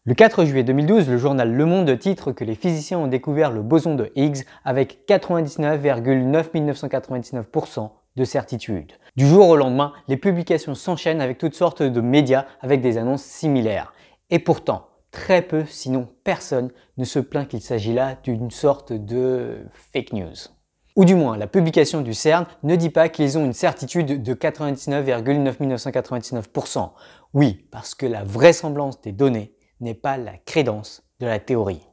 Le 4 juillet 2012, le journal Le Monde titre que les physiciens ont découvert le boson de Higgs avec 99,9999% de certitude. Du jour au lendemain, les publications s'enchaînent avec toutes sortes de médias avec des annonces similaires. Et pourtant, très peu, sinon personne, ne se plaint qu'il s'agit là d'une sorte de fake news. Ou du moins, la publication du CERN ne dit pas qu'ils ont une certitude de 99,9999%. Oui, parce que la vraisemblance des données n'est pas la crédence de la théorie.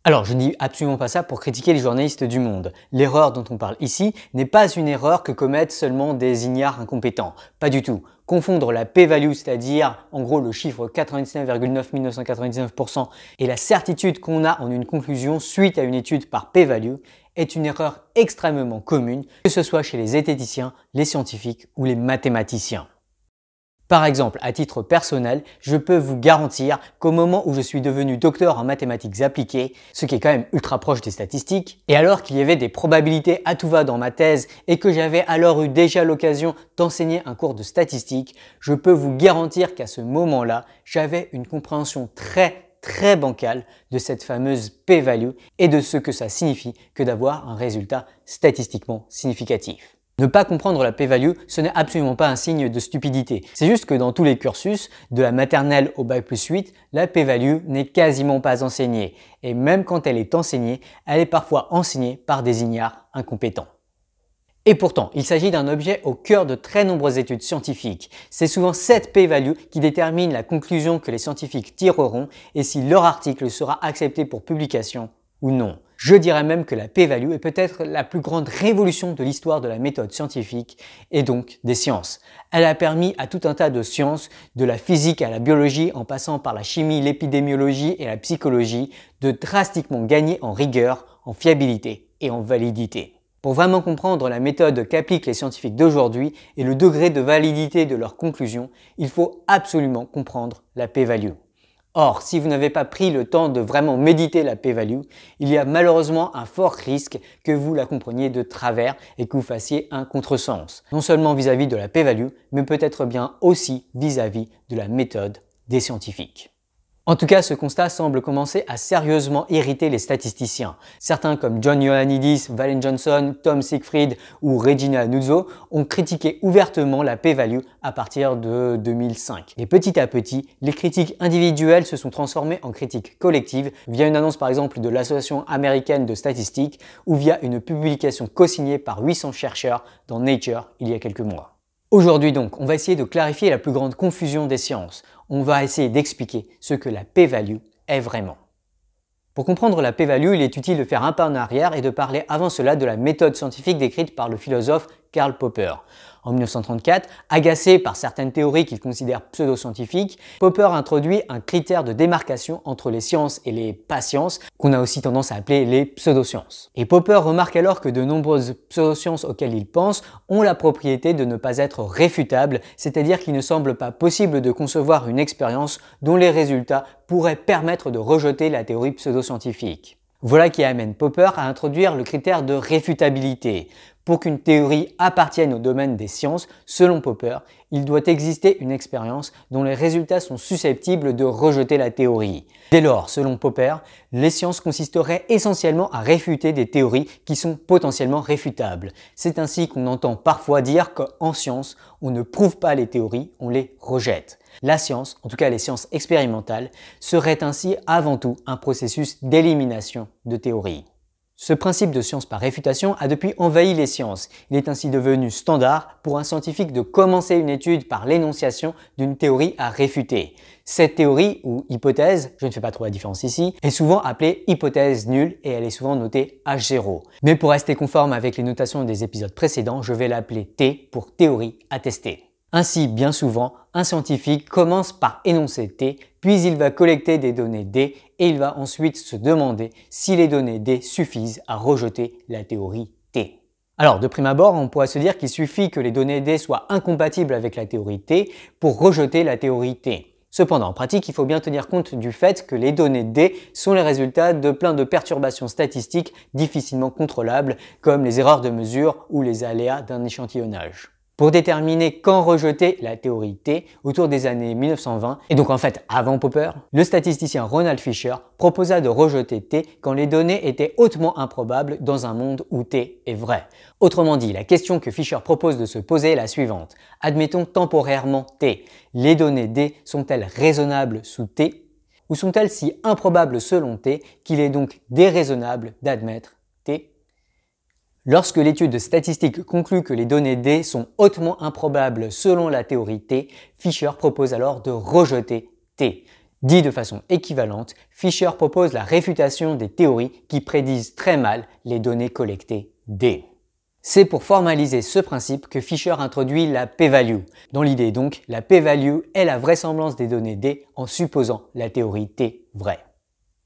Alors, je ne dis absolument pas ça pour critiquer les journalistes du Monde. L'erreur dont on parle ici n'est pas une erreur que commettent seulement des ignares incompétents. Pas du tout. Confondre la p-value, c'est-à-dire en gros le chiffre 99,9999% et la certitude qu'on a en une conclusion suite à une étude par p-value est une erreur extrêmement commune, que ce soit chez les zététiciens, les scientifiques ou les mathématiciens. Par exemple, à titre personnel, je peux vous garantir qu'au moment où je suis devenu docteur en mathématiques appliquées, ce qui est quand même ultra proche des statistiques, et alors qu'il y avait des probabilités à tout va dans ma thèse et que j'avais alors eu déjà l'occasion d'enseigner un cours de statistiques, je peux vous garantir qu'à ce moment-là, j'avais une compréhension très bancale de cette fameuse p-value et de ce que ça signifie que d'avoir un résultat statistiquement significatif. Ne pas comprendre la p-value, ce n'est absolument pas un signe de stupidité. C'est juste que dans tous les cursus, de la maternelle au bac+8, la p-value n'est quasiment pas enseignée. Et même quand elle est enseignée, elle est parfois enseignée par des ignares incompétents. Et pourtant, il s'agit d'un objet au cœur de très nombreuses études scientifiques. C'est souvent cette p-value qui détermine la conclusion que les scientifiques tireront et si leur article sera accepté pour publication ou non. Je dirais même que la p-value est peut-être la plus grande révolution de l'histoire de la méthode scientifique et donc des sciences. Elle a permis à tout un tas de sciences, de la physique à la biologie en passant par la chimie, l'épidémiologie et la psychologie, de drastiquement gagner en rigueur, en fiabilité et en validité. Pour vraiment comprendre la méthode qu'appliquent les scientifiques d'aujourd'hui et le degré de validité de leurs conclusions, il faut absolument comprendre la p-value. Or, si vous n'avez pas pris le temps de vraiment méditer la p-value, il y a malheureusement un fort risque que vous la compreniez de travers et que vous fassiez un contresens. Non seulement vis-à-vis de la p-value, mais peut-être bien aussi vis-à-vis de la méthode des scientifiques. En tout cas, ce constat semble commencer à sérieusement irriter les statisticiens. Certains comme John Ioannidis, Valen Johnson, Tom Siegfried ou Regina Nuzzo ont critiqué ouvertement la p-value à partir de 2005. Et petit à petit, les critiques individuelles se sont transformées en critiques collectives via une annonce par exemple de l'Association américaine de statistiques ou via une publication co-signée par 800 chercheurs dans Nature il y a quelques mois. Aujourd'hui donc, on va essayer de clarifier la plus grande confusion des sciences. On va essayer d'expliquer ce que la p-value est vraiment. Pour comprendre la p-value, il est utile de faire un pas en arrière et de parler avant cela de la méthode scientifique décrite par le philosophe Karl Popper. En 1934, agacé par certaines théories qu'il considère pseudo-scientifiques, Popper introduit un critère de démarcation entre les sciences et les pas-sciences, qu'on a aussi tendance à appeler les pseudosciences. Et Popper remarque alors que de nombreuses pseudosciences auxquelles il pense ont la propriété de ne pas être réfutables, c'est-à-dire qu'il ne semble pas possible de concevoir une expérience dont les résultats pourraient permettre de rejeter la théorie pseudo-scientifique. Voilà qui amène Popper à introduire le critère de réfutabilité. Pour qu'une théorie appartienne au domaine des sciences, selon Popper, il doit exister une expérience dont les résultats sont susceptibles de rejeter la théorie. Dès lors, selon Popper, les sciences consisteraient essentiellement à réfuter des théories qui sont potentiellement réfutables. C'est ainsi qu'on entend parfois dire qu'en science, on ne prouve pas les théories, on les rejette. La science, en tout cas les sciences expérimentales, serait ainsi avant tout un processus d'élimination de théories. Ce principe de science par réfutation a depuis envahi les sciences. Il est ainsi devenu standard pour un scientifique de commencer une étude par l'énonciation d'une théorie à réfuter. Cette théorie, ou hypothèse, je ne fais pas trop la différence ici, est souvent appelée hypothèse nulle et elle est souvent notée H0. Mais pour rester conforme avec les notations des épisodes précédents, je vais l'appeler T pour théorie attestée. Ainsi, bien souvent, un scientifique commence par énoncer T, puis il va collecter des données D et il va ensuite se demander si les données D suffisent à rejeter la théorie T. Alors, de prime abord, on pourrait se dire qu'il suffit que les données D soient incompatibles avec la théorie T pour rejeter la théorie T. Cependant, en pratique, il faut bien tenir compte du fait que les données D sont les résultats de plein de perturbations statistiques difficilement contrôlables, comme les erreurs de mesure ou les aléas d'un échantillonnage. pour déterminer quand rejeter la théorie T autour des années 1920, et donc en fait avant Popper, le statisticien Ronald Fisher proposa de rejeter T quand les données étaient hautement improbables dans un monde où T est vrai. Autrement dit, la question que Fisher propose de se poser est la suivante. Admettons temporairement T. Les données D sont-elles raisonnables sous T ou sont-elles si improbables selon T qu'il est donc déraisonnable d'admettre T? Lorsque l'étude statistique conclut que les données D sont hautement improbables selon la théorie T, Fisher propose alors de rejeter T. Dit de façon équivalente, Fisher propose la réfutation des théories qui prédisent très mal les données collectées D. C'est pour formaliser ce principe que Fisher introduit la p-value. Dans l'idée donc, la p-value est la vraisemblance des données D en supposant la théorie T vraie.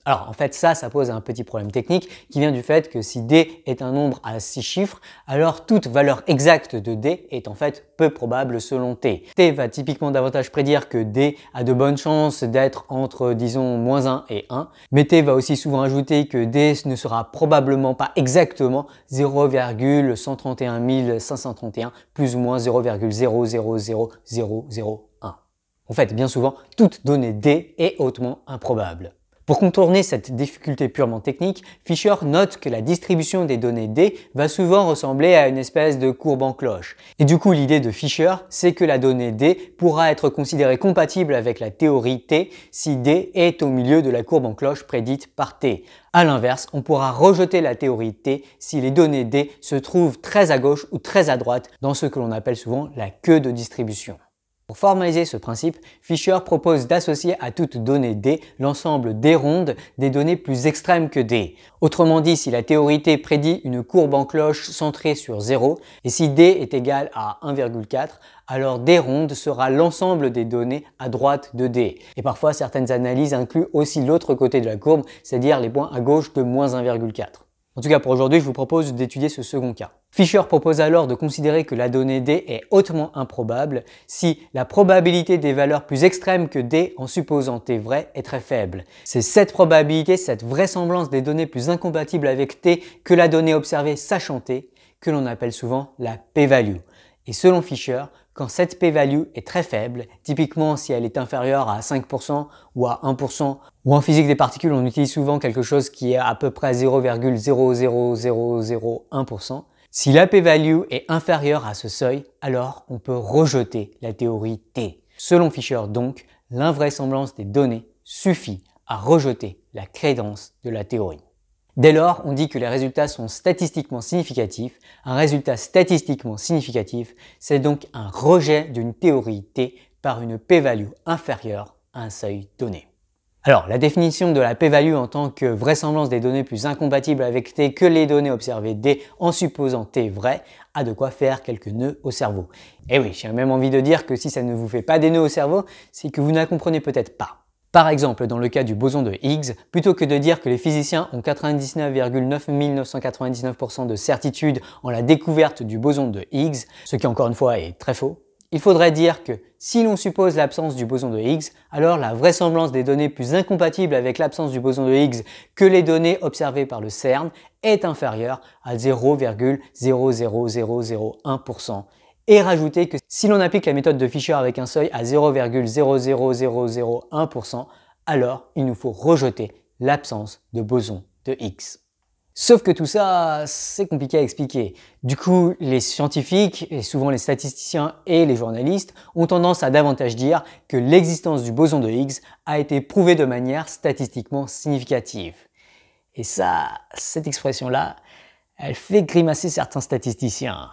Alors en fait ça pose un petit problème technique qui vient du fait que si D est un nombre à 6 chiffres, alors toute valeur exacte de D est en fait peu probable selon T. T va typiquement davantage prédire que D a de bonnes chances d'être entre disons -1 et 1, mais T va aussi souvent ajouter que D ne sera probablement pas exactement 0,131 531 plus ou moins 0,000001. En fait, bien souvent, toute donnée D est hautement improbable. Pour contourner cette difficulté purement technique, Fisher note que la distribution des données D va souvent ressembler à une espèce de courbe en cloche. Et du coup, l'idée de Fisher, c'est que la donnée D pourra être considérée compatible avec la théorie T si D est au milieu de la courbe en cloche prédite par T. A l'inverse, on pourra rejeter la théorie T si les données D se trouvent très à gauche ou très à droite dans ce que l'on appelle souvent la queue de distribution. Pour formaliser ce principe, Fisher propose d'associer à toute donnée D l'ensemble des rondes des données plus extrêmes que D. Autrement dit, si la théorie T prédit une courbe en cloche centrée sur 0, et si D est égal à 1,4, alors D ronde sera l'ensemble des données à droite de D. Et parfois, certaines analyses incluent aussi l'autre côté de la courbe, c'est-à-dire les points à gauche de -1,4. En tout cas, pour aujourd'hui, je vous propose d'étudier ce second cas. Fisher propose alors de considérer que la donnée D est hautement improbable si la probabilité des valeurs plus extrêmes que D en supposant T vrai est très faible. C'est cette probabilité, cette vraisemblance des données plus incompatibles avec T que la donnée observée sachant T, que l'on appelle souvent la p-value. Et selon Fisher, quand cette p-value est très faible, typiquement si elle est inférieure à 5% ou à 1%, ou en physique des particules on utilise souvent quelque chose qui est à peu près 0,00001%, si la p-value est inférieure à ce seuil, alors on peut rejeter la théorie T. Selon Fisher donc, l'invraisemblance des données suffit à rejeter la crédence de la théorie. Dès lors, on dit que les résultats sont statistiquement significatifs. Un résultat statistiquement significatif, c'est donc un rejet d'une théorie T par une p-value inférieure à un seuil donné. Alors, la définition de la p-value en tant que vraisemblance des données plus incompatibles avec T que les données observées D en supposant T vrai a de quoi faire quelques nœuds au cerveau. Et oui, j'ai même envie de dire que si ça ne vous fait pas des nœuds au cerveau, c'est que vous ne la comprenez peut-être pas. Par exemple, dans le cas du boson de Higgs, plutôt que de dire que les physiciens ont 99,9999% de certitude en la découverte du boson de Higgs, ce qui encore une fois est très faux, il faudrait dire que si l'on suppose l'absence du boson de Higgs, alors la vraisemblance des données plus incompatibles avec l'absence du boson de Higgs que les données observées par le CERN est inférieure à 0,00001%. Et rajouter que si l'on applique la méthode de Fisher avec un seuil à 0,00001%, alors il nous faut rejeter l'absence de boson de Higgs. Sauf que tout ça, c'est compliqué à expliquer. Du coup, les scientifiques, et souvent les statisticiens et les journalistes, ont tendance à davantage dire que l'existence du boson de Higgs a été prouvée de manière statistiquement significative. Et ça, cette expression-là, elle fait grimacer certains statisticiens.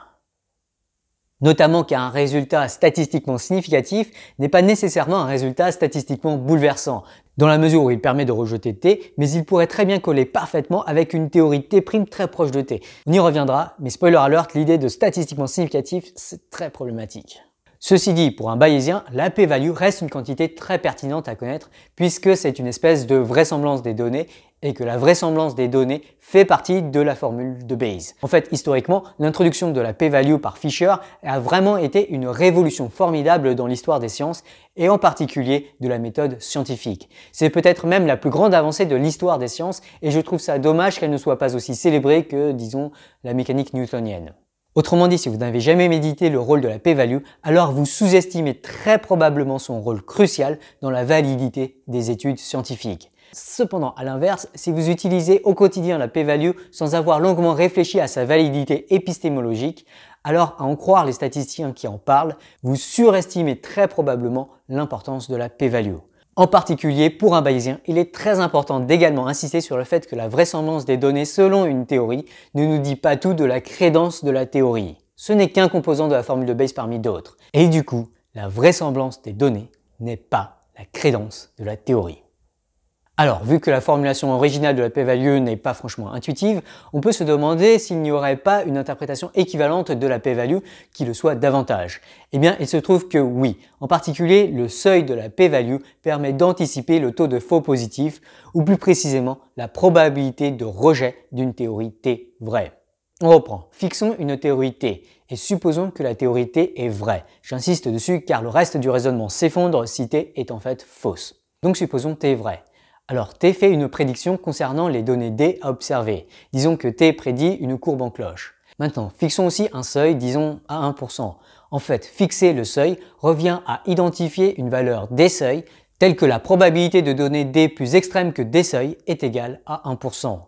Notamment qu'un résultat statistiquement significatif n'est pas nécessairement un résultat statistiquement bouleversant, dans la mesure où il permet de rejeter T, mais il pourrait très bien coller parfaitement avec une théorie T' très proche de T. On y reviendra, mais spoiler alert, l'idée de statistiquement significatif, c'est très problématique. Ceci dit, pour un bayésien, la p-value reste une quantité très pertinente à connaître puisque c'est une espèce de vraisemblance des données et que la vraisemblance des données fait partie de la formule de Bayes. En fait, historiquement, l'introduction de la p-value par Fisher a vraiment été une révolution formidable dans l'histoire des sciences et en particulier de la méthode scientifique. C'est peut-être même la plus grande avancée de l'histoire des sciences et je trouve ça dommage qu'elle ne soit pas aussi célébrée que, disons, la mécanique newtonienne. Autrement dit, si vous n'avez jamais médité le rôle de la p-value, alors vous sous-estimez très probablement son rôle crucial dans la validité des études scientifiques. Cependant, à l'inverse, si vous utilisez au quotidien la p-value sans avoir longuement réfléchi à sa validité épistémologique, alors à en croire les statisticiens qui en parlent, vous surestimez très probablement l'importance de la p-value. En particulier, pour un bayésien, il est très important d'également insister sur le fait que la vraisemblance des données selon une théorie ne nous dit pas tout de la crédence de la théorie. Ce n'est qu'un composant de la formule de Bayes parmi d'autres. Et du coup, la vraisemblance des données n'est pas la crédence de la théorie. Alors, vu que la formulation originale de la p-value n'est pas franchement intuitive, on peut se demander s'il n'y aurait pas une interprétation équivalente de la p-value qui le soit davantage. Eh bien, il se trouve que oui. En particulier, le seuil de la p-value permet d'anticiper le taux de faux positifs, ou plus précisément, la probabilité de rejet d'une théorie T vraie. On reprend. Fixons une théorie T et supposons que la théorie T est vraie. J'insiste dessus car le reste du raisonnement s'effondre si T est en fait fausse. Donc supposons T est vrai. Alors T fait une prédiction concernant les données D à observer. Disons que T prédit une courbe en cloche. Maintenant, fixons aussi un seuil, disons à 1%. En fait, fixer le seuil revient à identifier une valeur des seuils telle que la probabilité de données D plus extrême que des seuils est égale à 1%.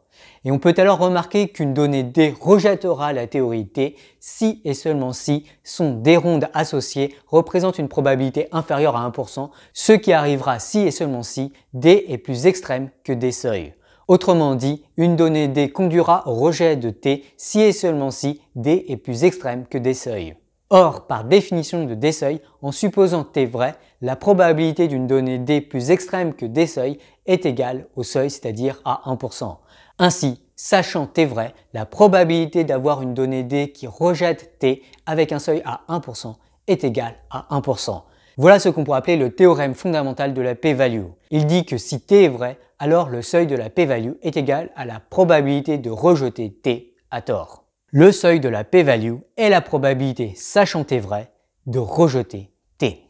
Et on peut alors remarquer qu'une donnée D rejettera la théorie T si et seulement si son D ronde associé représente une probabilité inférieure à 1%, ce qui arrivera si et seulement si D est plus extrême que des seuils. Autrement dit, une donnée D conduira au rejet de T si et seulement si D est plus extrême que des seuils. Or, par définition de des seuils, en supposant T vrai, la probabilité d'une donnée D plus extrême que des seuils est égale au seuil, c'est-à-dire à 1%. Ainsi, sachant T vrai, la probabilité d'avoir une donnée D qui rejette T avec un seuil à 1% est égale à 1%. Voilà ce qu'on pourrait appeler le théorème fondamental de la p-value. Il dit que si T est vrai, alors le seuil de la p-value est égal à la probabilité de rejeter T à tort. Le seuil de la p-value est la probabilité, sachant T vrai, de rejeter T.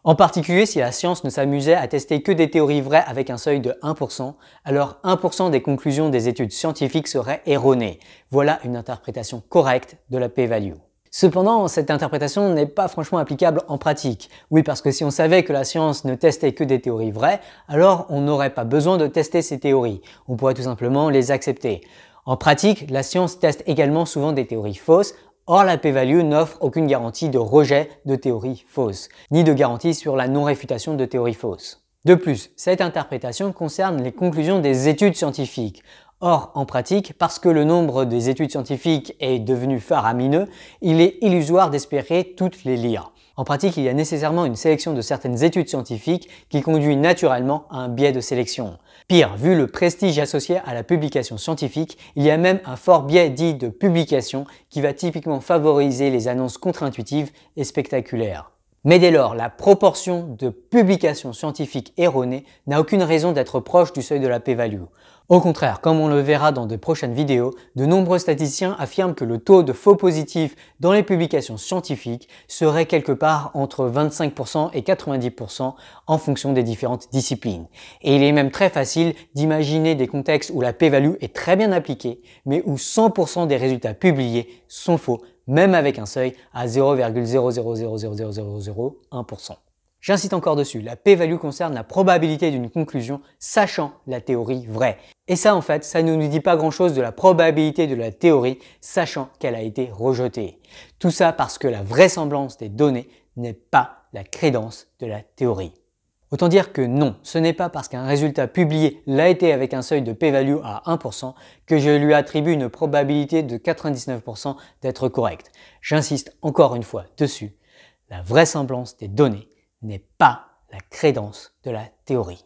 En particulier, si la science ne s'amusait à tester que des théories vraies avec un seuil de 1%, alors 1% des conclusions des études scientifiques seraient erronées. Voilà une interprétation correcte de la p-value. Cependant, cette interprétation n'est pas franchement applicable en pratique. Oui, parce que si on savait que la science ne testait que des théories vraies, alors on n'aurait pas besoin de tester ces théories. On pourrait tout simplement les accepter. En pratique, la science teste également souvent des théories fausses. Or, la p-value n'offre aucune garantie de rejet de théories fausses, ni de garantie sur la non-réfutation de théories fausses. De plus, cette interprétation concerne les conclusions des études scientifiques. Or, en pratique, parce que le nombre des études scientifiques est devenu faramineux, il est illusoire d'espérer toutes les lire. En pratique, il y a nécessairement une sélection de certaines études scientifiques qui conduit naturellement à un biais de sélection. Pire, vu le prestige associé à la publication scientifique, il y a même un fort biais dit de publication qui va typiquement favoriser les annonces contre-intuitives et spectaculaires. Mais dès lors, la proportion de publications scientifiques erronées n'a aucune raison d'être proche du seuil de la p-value. Au contraire, comme on le verra dans de prochaines vidéos, de nombreux statisticiens affirment que le taux de faux positifs dans les publications scientifiques serait quelque part entre 25% et 90% en fonction des différentes disciplines. Et il est même très facile d'imaginer des contextes où la p-value est très bien appliquée, mais où 100% des résultats publiés sont faux, même avec un seuil à 0,0000001%. J'insiste encore dessus, la p-value concerne la probabilité d'une conclusion sachant la théorie vraie. Et ça en fait, ça ne nous dit pas grand chose de la probabilité de la théorie sachant qu'elle a été rejetée. Tout ça parce que la vraisemblance des données n'est pas la crédence de la théorie. Autant dire que non, ce n'est pas parce qu'un résultat publié l'a été avec un seuil de p-value à 1% que je lui attribue une probabilité de 99% d'être correct. J'insiste encore une fois dessus, la vraisemblance des données n'est pas la crédence de la théorie.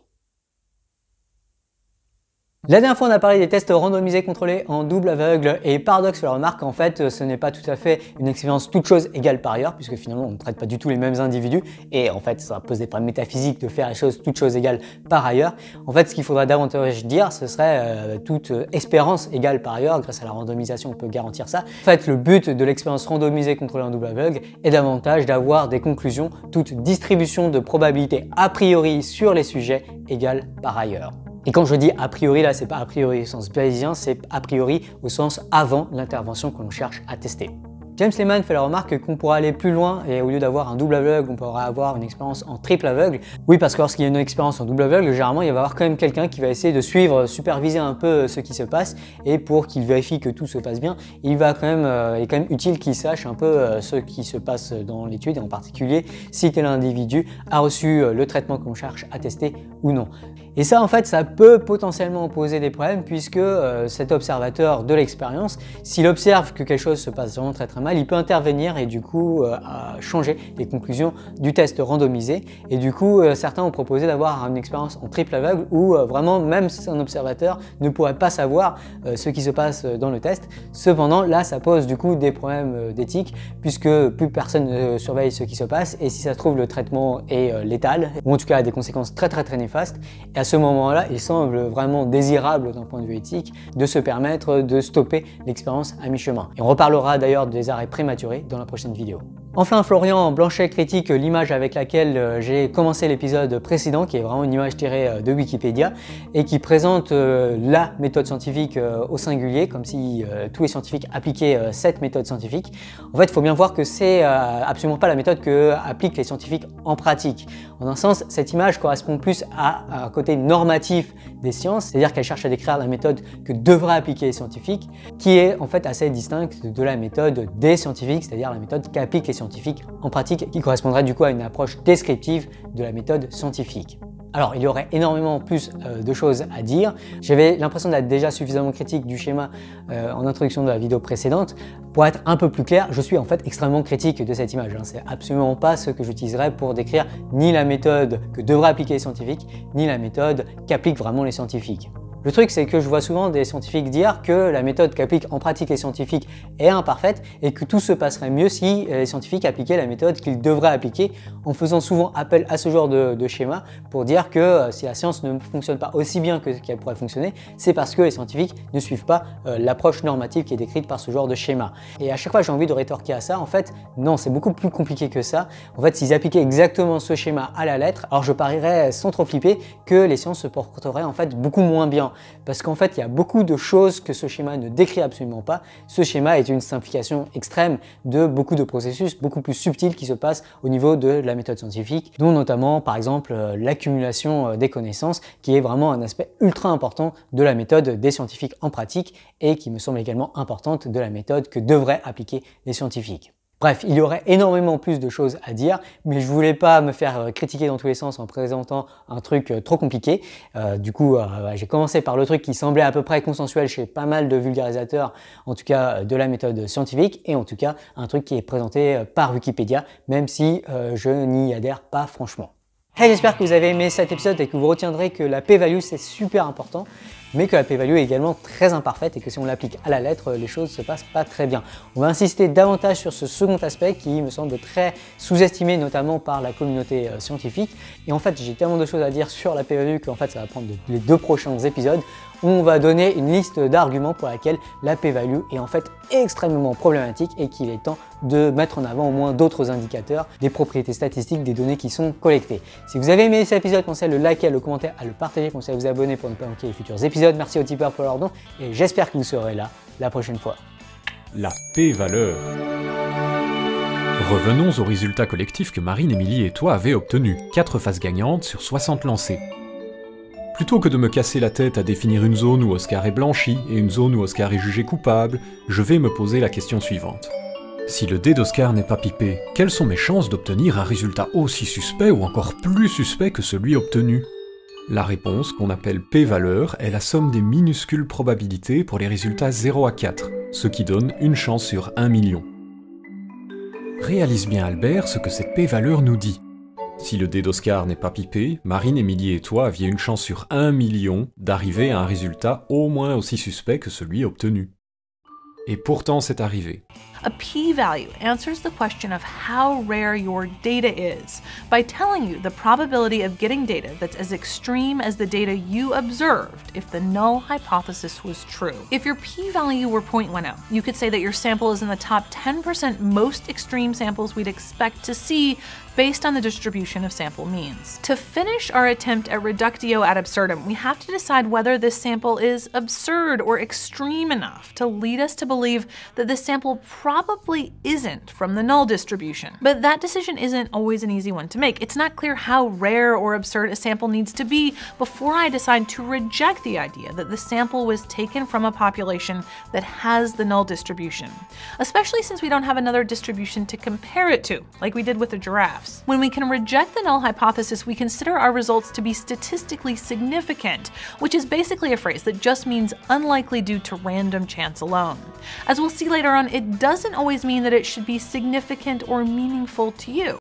La dernière fois, on a parlé des tests randomisés contrôlés en double aveugle et paradoxe fait la remarque qu'en fait, ce n'est pas tout à fait une expérience toute chose égale par ailleurs, puisque finalement, on ne traite pas du tout les mêmes individus et en fait, ça pose des problèmes métaphysiques de faire les choses toutes choses égales par ailleurs. En fait, ce qu'il faudra davantage dire, ce serait toute espérance égale par ailleurs. Grâce à la randomisation, on peut garantir ça. En fait, le but de l'expérience randomisée contrôlée en double aveugle est davantage d'avoir des conclusions, toute distribution de probabilité a priori sur les sujets égale par ailleurs. Et quand je dis a priori, là, c'est pas a priori au sens bayésien, c'est a priori au sens avant l'intervention que l'on cherche à tester. James Lehman fait la remarque qu'on pourrait aller plus loin et au lieu d'avoir un double aveugle, on pourrait avoir une expérience en triple aveugle. Oui, parce que lorsqu'il y a une expérience en double aveugle, généralement il va y avoir quand même quelqu'un qui va essayer de suivre, superviser un peu ce qui se passe, et pour qu'il vérifie que tout se passe bien, il est quand même utile qu'il sache un peu ce qui se passe dans l'étude, et en particulier si tel individu a reçu le traitement qu'on cherche à tester ou non. Et ça, en fait, ça peut potentiellement poser des problèmes puisque cet observateur de l'expérience, s'il observe que quelque chose se passe vraiment très mal, il peut intervenir et du coup changer les conclusions du test randomisé. Et du coup, certains ont proposé d'avoir une expérience en triple aveugle où vraiment même un observateur ne pourrait pas savoir ce qui se passe dans le test. Cependant, là, ça pose du coup des problèmes d'éthique puisque plus personne ne surveille ce qui se passe et si ça se trouve, le traitement est létal ou en tout cas a des conséquences très néfastes. Et à ce moment-là, il semble vraiment désirable d'un point de vue éthique de se permettre de stopper l'expérience à mi-chemin. Et on reparlera d'ailleurs des arrêts prématurés dans la prochaine vidéo. Enfin, Florian Blanchet critique l'image avec laquelle j'ai commencé l'épisode précédent, qui est vraiment une image tirée de Wikipédia et qui présente la méthode scientifique au singulier, comme si tous les scientifiques appliquaient cette méthode scientifique. En fait, il faut bien voir que c'est absolument pas la méthode que appliquent les scientifiques en pratique. En un sens, cette image correspond plus à un côté normatif des sciences, c'est-à-dire qu'elle cherche à décrire la méthode que devraient appliquer les scientifiques, qui est en fait assez distincte de la méthode des scientifiques, c'est-à-dire la méthode qu'appliquent les scientifiques en pratique, qui correspondrait du coup à une approche descriptive de la méthode scientifique. Alors, il y aurait énormément plus de choses à dire. J'avais l'impression d'être déjà suffisamment critique du schéma en introduction de la vidéo précédente. Pour être un peu plus clair, je suis en fait extrêmement critique de cette image. C'est absolument pas ce que j'utiliserais pour décrire ni la méthode que devraient appliquer les scientifiques, ni la méthode qu'appliquent vraiment les scientifiques. Le truc, c'est que je vois souvent des scientifiques dire que la méthode qu'appliquent en pratique les scientifiques est imparfaite et que tout se passerait mieux si les scientifiques appliquaient la méthode qu'ils devraient appliquer, en faisant souvent appel à ce genre de schéma pour dire que si la science ne fonctionne pas aussi bien que qu'elle pourrait fonctionner, c'est parce que les scientifiques ne suivent pas l'approche normative qui est décrite par ce genre de schéma. Et à chaque fois, j'ai envie de rétorquer à ça, en fait, non, c'est beaucoup plus compliqué que ça. En fait, s'ils appliquaient exactement ce schéma à la lettre, alors je parierais sans trop flipper que les sciences se porteraient en fait beaucoup moins bien. Parce qu'en fait, il y a beaucoup de choses que ce schéma ne décrit absolument pas. Ce schéma est une simplification extrême de beaucoup de processus beaucoup plus subtils qui se passent au niveau de la méthode scientifique, dont notamment, par exemple, l'accumulation des connaissances, qui est vraiment un aspect ultra important de la méthode des scientifiques en pratique et qui me semble également importante de la méthode que devraient appliquer les scientifiques. Bref, il y aurait énormément plus de choses à dire, mais je voulais pas me faire critiquer dans tous les sens en présentant un truc trop compliqué. Du coup, j'ai commencé par le truc qui semblait à peu près consensuel chez pas mal de vulgarisateurs, en tout cas de la méthode scientifique, et en tout cas un truc qui est présenté par Wikipédia, même si je n'y adhère pas franchement. Hey, j'espère que vous avez aimé cet épisode et que vous retiendrez que la p-value c'est super important, mais que la p-value est également très imparfaite et que si on l'applique à la lettre, les choses se passent pas très bien. On va insister davantage sur ce second aspect qui me semble très sous-estimé, notamment par la communauté scientifique. Et en fait, j'ai tellement de choses à dire sur la p-value qu'en fait, ça va prendre les 2 prochains épisodes où on va donner une liste d'arguments pour laquelle la p-value est en fait extrêmement problématique et qu'il est temps de mettre en avant au moins d'autres indicateurs, des propriétés statistiques des données qui sont collectées. Si vous avez aimé cet épisode, pensez à le liker, à le commenter, à le partager, pensez à vous abonner pour ne pas manquer les futurs épisodes. Merci aux tipeurs pour leur don et j'espère que vous serez là la prochaine fois. La p-valeur. Revenons aux résultats collectifs que Marine, Émilie et toi avez obtenus. 4 faces gagnantes sur 60 lancées. Plutôt que de me casser la tête à définir une zone où Oscar est blanchi et une zone où Oscar est jugé coupable, je vais me poser la question suivante. Si le dé d'Oscar n'est pas pipé, quelles sont mes chances d'obtenir un résultat aussi suspect ou encore plus suspect que celui obtenu? La réponse, qu'on appelle p-valeur, est la somme des minuscules probabilités pour les résultats 0 à 4, ce qui donne une chance sur 1 million. Réalise bien Albert ce que cette p-valeur nous dit. Si le dé d'Oscar n'est pas pipé, Marine, Émilie et toi aviez une chance sur 1 million d'arriver à un résultat au moins aussi suspect que celui obtenu. Et pourtant c'est arrivé. A p-value answers the question of how rare your data is by telling you the probability of getting data that's as extreme as the data you observed if the null hypothesis was true. If your p-value were 0.10, you could say that your sample is in the top 10% most extreme samples we'd expect to see based on the distribution of sample means. To finish our attempt at reductio ad absurdum, we have to decide whether this sample is absurd or extreme enough to lead us to believe that this sample probably isn't from the null distribution. But that decision isn't always an easy one to make. It's not clear how rare or absurd a sample needs to be before I decide to reject the idea that the sample was taken from a population that has the null distribution, especially since we don't have another distribution to compare it to, like we did with the giraffes. When we can reject the null hypothesis, we consider our results to be statistically significant, which is basically a phrase that just means unlikely due to random chance alone. As we'll see later on, it doesn't always mean that it should be significant or meaningful to you.